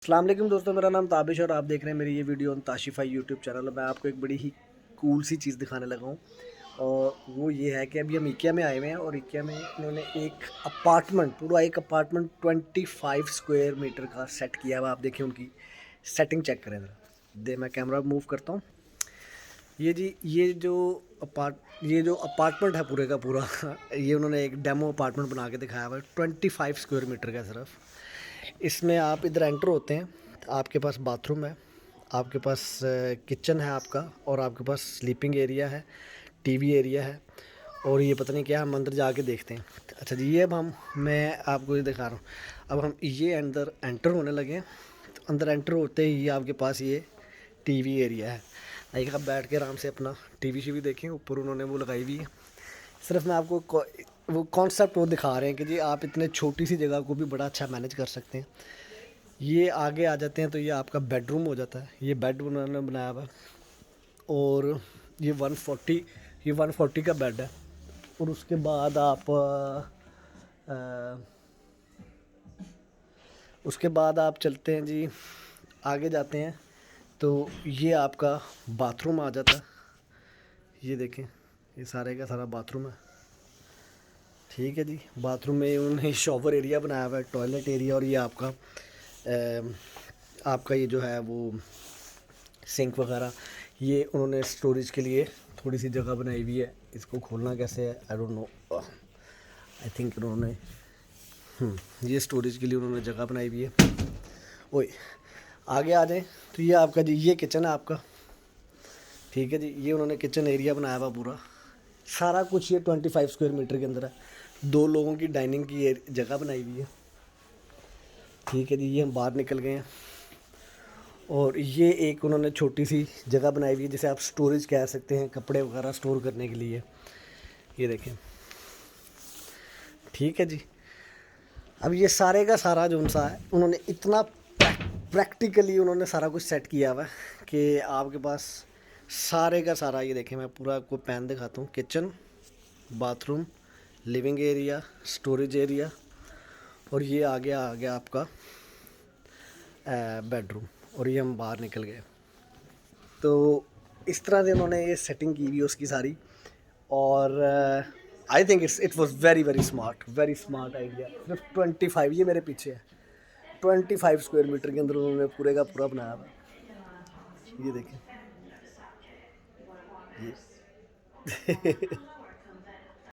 अस्सलाम वालेकुम दोस्तों, मेरा नाम ताबिश और आप देख रहे हैं मेरी ये वीडियो ऑन ताशिफ़ाई यूट्यूब चैनल। मैं आपको एक बड़ी ही कूल सी चीज़ दिखाने लगा हूँ और वो ये है कि अभी हम इकिया में आए हुए हैं और इकिया में इन्होंने एक अपार्टमेंट, पूरा एक अपार्टमेंट 25 स्क्वायर मीटर का सेट किया हुआ। आप देखिए उनकी सेटिंग चेक करें ज़रा। मैं कैमरा मूव करता हूँ। ये जी, ये जो अपार्टमेंट है पूरे का पूरा ये उन्होंने एक डेमो अपार्टमेंट बना के दिखाया हुआ है 25 स्क्वायर मीटर का सिर्फ। इसमें आप इधर एंटर होते हैं, आपके पास बाथरूम है, आपके पास किचन है आपका, और आपके पास स्लीपिंग एरिया है, टीवी एरिया है, और ये पता नहीं क्या, हम अंदर जाके देखते हैं। अच्छा जी, ये अब मैं आपको ये दिखा रहा हूँ। अब हम ये अंदर एंटर होने लगे हैं, तो अंदर एंटर होते ही आपके पास ये टीवी एरिया है। लाइक आप बैठ के आराम से अपना टीवी शीवी देखें, ऊपर उन्होंने वो लगाई हुई है। सिर्फ मैं आपको वो कॉन्सेप्ट वो दिखा रहे हैं कि जी आप इतने छोटी सी जगह को भी बड़ा अच्छा मैनेज कर सकते हैं। ये आगे आ जाते हैं तो ये आपका बेडरूम हो जाता है। ये बेड उन्होंने बनाया हुआ है और ये 140 का बेड है। और उसके बाद उसके बाद आप चलते हैं जी, आगे जाते हैं तो ये आपका बाथरूम आ जाता है। ये देखें, ये सारे का सारा बाथरूम है। ठीक है जी, बाथरूम में उन्होंने शॉवर एरिया बनाया हुआ है, टॉयलेट एरिया, और ये आपका ये जो है वो सिंक वगैरह, ये उन्होंने स्टोरेज के लिए थोड़ी सी जगह बनाई हुई है। इसको खोलना कैसे है I don't know, I think उन्होंने ये स्टोरेज के लिए उन्होंने जगह बनाई हुई है। ओए आगे आ जाएं तो ये आपका जी, ये किचन है आपका। ठीक है जी, ये उन्होंने किचन एरिया बनाया हुआ पूरा, सारा कुछ ये 25 स्क्वायर मीटर के अंदर है। 2 लोगों की डाइनिंग की जगह बनाई हुई है। ठीक है जी, ये हम बाहर निकल गए हैं और ये एक उन्होंने छोटी सी जगह बनाई हुई है, जिसे आप स्टोरेज कह सकते हैं, कपड़े वगैरह स्टोर करने के लिए। ये देखें। ठीक है जी, अब ये सारे का सारा जो सा है, उन्होंने इतना प्रैक्टिकली उन्होंने सारा कुछ सेट किया हुआ है कि आपके पास सारे का सारा, ये देखें, मैं पूरा आपको पैन दिखाता हूँ। Kitchen, bathroom, living area, storage area, और ये आ गया आपका बेडरूम, और ये हम बाहर निकल गए। तो इस तरह से उन्होंने ये सेटिंग की हुई उसकी सारी। और I think it was very very smart idea. सिर्फ 25, ये मेरे पीछे है, 25 स्क्वायर मीटर के अंदर उन्होंने पूरे का पूरा बनाया हुआ है। ये देखें, ये